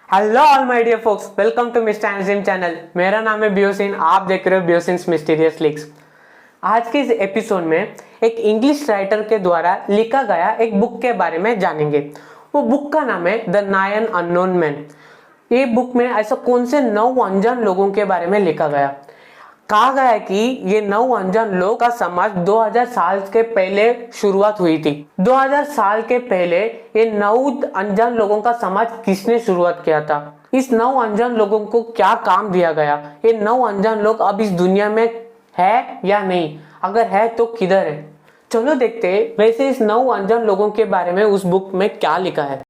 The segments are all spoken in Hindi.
Hello all my dear folks, welcome to mister and channel. मेरा नाम है बियोसिन, आप देख रहे हो बियोसिन्स मिस्टीरियस लीक्स। आज के इस एपिसोड में एक इंग्लिश राइटर के द्वारा लिखा गया एक बुक के बारे में जानेंगे। वो बुक का नाम है द 9 अननोन मैन। ये बुक में ऐसा कौन से 9 अनजान लोगों के बारे में लिखा गया। कहा गया है कि ये 9 अनजान लोग का समाज 2000 साल के पहले शुरुआत हुई थी। 2000 साल के पहले ये 9 अनजान लोगों का समाज किसने शुरुआत किया था, इस 9 अनजान लोगों को क्या काम दिया गया, ये 9 अनजान लोग अब इस दुनिया में है या नहीं, अगर है तो किधर है। चलो देखते हैं वैसे इस 9 अनजान लोगों के बारे में उस बुक में क्या लिखा है।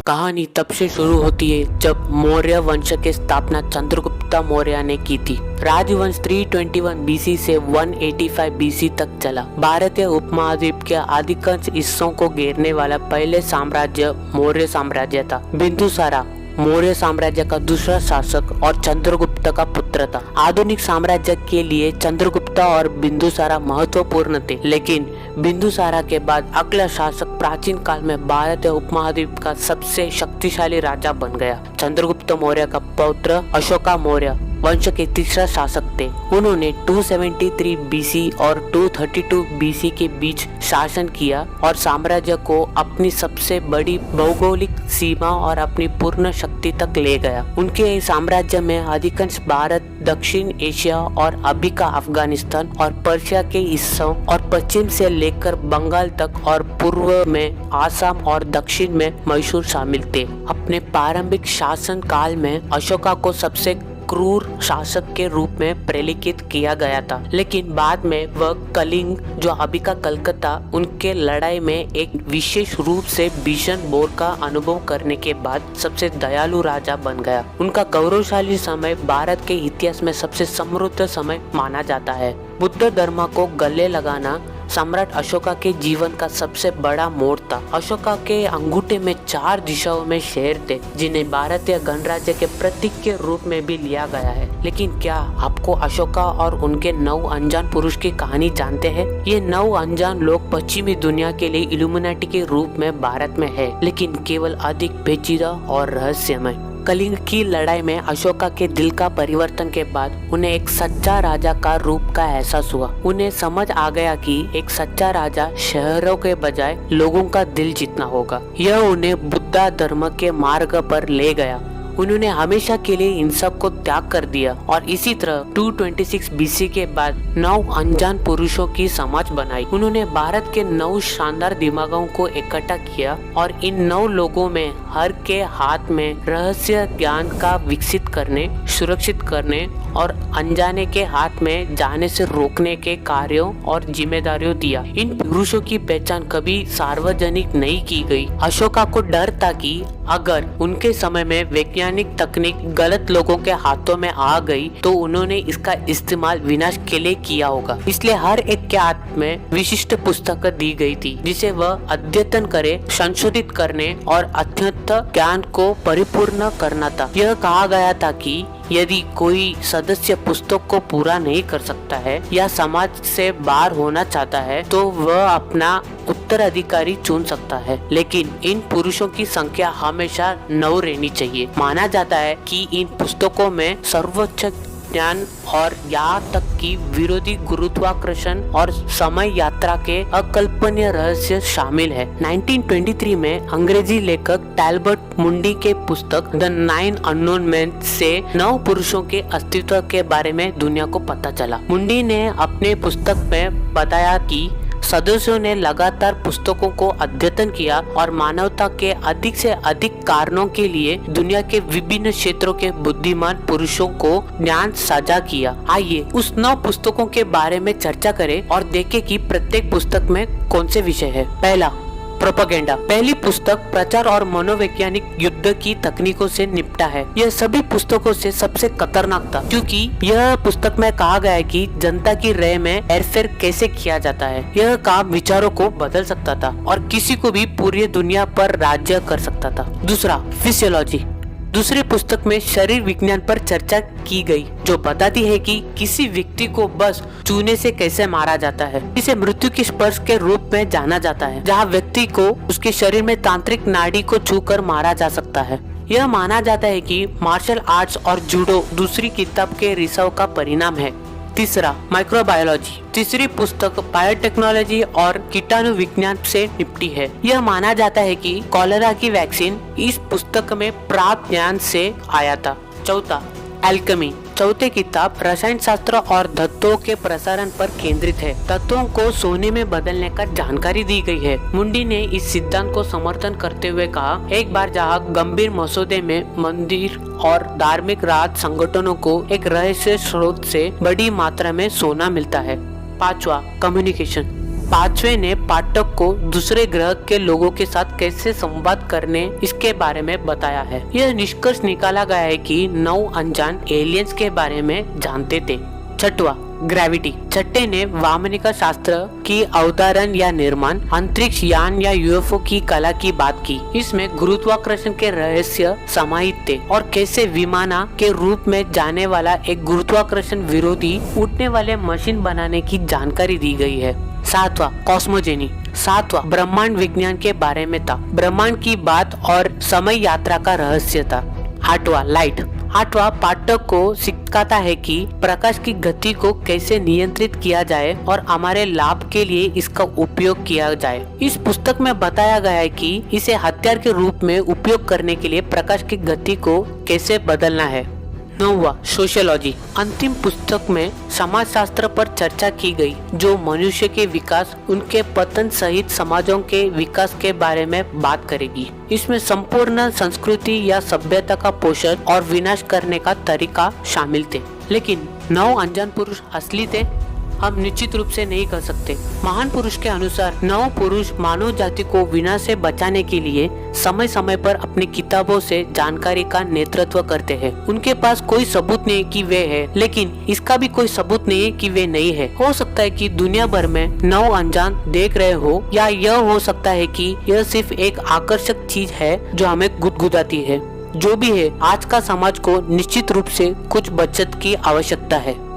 कहानी तब से शुरू होती है जब मौर्य वंश की स्थापना चंद्रगुप्त मौर्य ने की थी। राजवंश 321 बीसी से 185 बीसी तक चला। भारतीय उपमहाद्वीप के अधिकांश हिस्सों को घेरने वाला पहले साम्राज्य मौर्य साम्राज्य था। बिंदुसारा मौर्य साम्राज्य का दूसरा शासक और चंद्रगुप्त का पुत्र था। आधुनिक साम्राज्य के लिए चंद्रगुप्त और बिंदुसारा महत्वपूर्ण थे, लेकिन बिंदुसारा के बाद अगला शासक प्राचीन काल में भारतीय उपमहाद्वीप का सबसे शक्तिशाली राजा बन गया। चंद्रगुप्त मौर्य का पौत्र अशोका मौर्य वंश के तीसरा शासक थे। उन्होंने 273 बीसी और 232 बीसी के बीच शासन किया और साम्राज्य को अपनी सबसे बड़ी भौगोलिक सीमा और अपनी पूर्ण शक्ति तक ले गया। उनके साम्राज्य में अधिकांश भारत, दक्षिण एशिया और अभी का अफगानिस्तान और पर्शिया के हिस्सों और पश्चिम से लेकर बंगाल तक और पूर्व में आसाम और दक्षिण में मैसूर शामिल थे। अपने प्रारंभिक शासन काल में अशोका को सबसे क्रूर शासक के रूप में प्रलेखित किया गया था, लेकिन बाद में वह कलिंग, जो अभी का कलकत्ता, उनके लड़ाई में एक विशेष रूप से भीषण बोर का अनुभव करने के बाद सबसे दयालु राजा बन गया। उनका गौरवशाली समय भारत के इतिहास में सबसे समृद्ध समय माना जाता है। बुद्ध धर्म को गले लगाना सम्राट अशोका के जीवन का सबसे बड़ा मोड़ था। अशोका के अंगूठे में 4 दिशाओं में शेर थे, जिन्हें भारतीय गणराज्य के प्रतीक के रूप में भी लिया गया है। लेकिन क्या आपको अशोका और उनके 9 अनजान पुरुष की कहानी जानते हैं? ये 9 अनजान लोग पश्चिमी दुनिया के लिए इल्यूमिनाटी के रूप में भारत में है, लेकिन केवल अधिक पेचीदा और रहस्यमय। कलिंग की लड़ाई में अशोका के दिल का परिवर्तन के बाद उन्हें एक सच्चा राजा का रूप का एहसास हुआ। उन्हें समझ आ गया कि एक सच्चा राजा शहरों के बजाय लोगों का दिल जीतना होगा। यह उन्हें बुद्ध धर्म के मार्ग पर ले गया। उन्होंने हमेशा के लिए इन सब को त्याग कर दिया और इसी तरह 226 बीसी के बाद 9 अनजान पुरुषों की समाज बनाई। उन्होंने भारत के 9 शानदार दिमागों को इकट्ठा किया और इन 9 लोगों में हर के हाथ में रहस्य ज्ञान का विकसित करने, सुरक्षित करने और अनजाने के हाथ में जाने से रोकने के कार्यों और जिम्मेदारियों दिया। इन पुरुषों की पहचान कभी सार्वजनिक नहीं की गई। अशोका को डर था कि अगर उनके समय में वैज्ञानिक तकनीक गलत लोगों के हाथों में आ गई तो उन्होंने इसका इस्तेमाल विनाश के लिए किया होगा। इसलिए हर एक के हाथ में विशिष्ट पुस्तक दी गई थी, जिसे वह अध्ययन करे, संशोधित करने और अत्यंत ज्ञान को परिपूर्ण करना था। यह कहा गया था कि यदि कोई सदस्य पुस्तक को पूरा नहीं कर सकता है या समाज से बाहर होना चाहता है तो वह अपना उत्तराधिकारी चुन सकता है, लेकिन इन पुरुषों की संख्या हमेशा 9 रहनी चाहिए। माना जाता है कि इन पुस्तकों में सर्वोच्च ज्ञान और यहाँ तक कि विरोधी गुरुत्वाकर्षण और समय यात्रा के अकल्पनीय रहस्य शामिल है। 1923 में अंग्रेजी लेखक टैलबर्ट मुंडी के पुस्तक द 9 अननोन मैन से 9 पुरुषों के अस्तित्व के बारे में दुनिया को पता चला। मुंडी ने अपने पुस्तक में बताया कि सदस्यों ने लगातार पुस्तकों को अध्ययन किया और मानवता के अधिक से अधिक कारणों के लिए दुनिया के विभिन्न क्षेत्रों के बुद्धिमान पुरुषों को ज्ञान साझा किया। आइए उस 9 पुस्तकों के बारे में चर्चा करें और देखें कि प्रत्येक पुस्तक में कौन से विषय है। पहला, प्रोपेगेंडा। पहली पुस्तक प्रचार और मनोवैज्ञानिक युद्ध की तकनीकों से निपटा है। यह सभी पुस्तकों से सबसे खतरनाक था, क्योंकि यह पुस्तक में कहा गया है कि जनता की राय में हेरफेर कैसे किया जाता है। यह काम विचारों को बदल सकता था और किसी को भी पूरी दुनिया पर राज्य कर सकता था। दूसरा, फिजियोलॉजी। दूसरी पुस्तक में शरीर विज्ञान पर चर्चा की गई, जो बताती है कि किसी व्यक्ति को बस छूने से कैसे मारा जाता है। इसे मृत्यु के स्पर्श के रूप में जाना जाता है, जहाँ व्यक्ति को उसके शरीर में तांत्रिक नाड़ी को छूकर मारा जा सकता है। यह माना जाता है कि मार्शल आर्ट्स और जूडो दूसरी किताब के रिसाव का परिणाम है। तीसरा, माइक्रोबायोलॉजी। तीसरी पुस्तक बायोटेक्नोलॉजी और कीटाणु विज्ञान से निपटी है। यह माना जाता है कि कॉलेरा की वैक्सीन इस पुस्तक में प्राप्त ज्ञान से आया था। चौथा, एल्केमी। चौथे किताब रसायन शास्त्र और तत्वों के प्रसारण पर केंद्रित है। तत्वों को सोने में बदलने का जानकारी दी गई है। मुंडी ने इस सिद्धांत को समर्थन करते हुए कहा, एक बार जहाँ गंभीर मसौदे में मंदिर और धार्मिक राज संगठनों को एक रहस्य स्रोत से बड़ी मात्रा में सोना मिलता है। पांचवा, कम्युनिकेशन। पांचवे ने पाठक को दूसरे ग्रह के लोगों के साथ कैसे संवाद करने इसके बारे में बताया है। यह निष्कर्ष निकाला गया है कि 9 अनजान एलियंस के बारे में जानते थे। छठवा, ग्रेविटी। छठे ने वामनिका शास्त्र की अवधारण या निर्माण, अंतरिक्ष यान या यूएफओ की कला की बात की। इसमें गुरुत्वाकर्षण के रहस्य समाहित थे और कैसे विमाना के रूप में जाने वाला एक गुरुत्वाकर्षण विरोधी उड़ने वाले मशीन बनाने की जानकारी दी गई है। सातवां, कॉस्मोजेनी। सातवां ब्रह्मांड विज्ञान के बारे में था। ब्रह्मांड की बात और समय यात्रा का रहस्य था। आठवां, लाइट। आठवां पाठक को सिखाता है कि प्रकाश की गति को कैसे नियंत्रित किया जाए और हमारे लाभ के लिए इसका उपयोग किया जाए। इस पुस्तक में बताया गया है कि इसे हथियार के रूप में उपयोग करने के लिए प्रकाश की गति को कैसे बदलना है। नौवां, सोशियोलॉजी। अंतिम पुस्तक में समाजशास्त्र पर चर्चा की गई, जो मनुष्य के विकास, उनके पतन सहित समाजों के विकास के बारे में बात करेगी। इसमें संपूर्ण संस्कृति या सभ्यता का पोषण और विनाश करने का तरीका शामिल थे। लेकिन 9 अनजान पुरुष असली थे? हम निश्चित रूप से नहीं कह सकते। महान पुरुष के अनुसार 9 पुरुष मानव जाति को विनाश से बचाने के लिए समय समय पर अपनी किताबों से जानकारी का नेतृत्व करते हैं। उनके पास कोई सबूत नहीं कि वे है, लेकिन इसका भी कोई सबूत नहीं है कि वे नहीं है। हो सकता है कि दुनिया भर में 9 अनजान देख रहे हो, या यह हो सकता है कि यह सिर्फ एक आकर्षक चीज है जो हमें गुदगुदाती है। जो भी है, आज का समाज को निश्चित रूप से कुछ बचत की आवश्यकता है।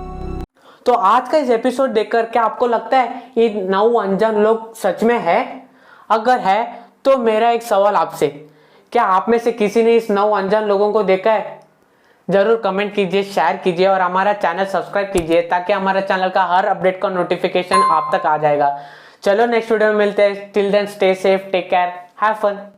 तो आज का इस एपिसोड देखकर क्या आपको लगता है ये 9 अनजान लोग सच में है? अगर है तो मेरा एक सवाल आपसे, क्या आप में से किसी ने इस 9 अनजान लोगों को देखा है? जरूर कमेंट कीजिए, शेयर कीजिए और हमारा चैनल सब्सक्राइब कीजिए, ताकि हमारा चैनल का हर अपडेट का नोटिफिकेशन आप तक आ जाएगा। चलो नेक्स्ट वीडियो में मिलते हैं। Till then stay safe, take care, have fun.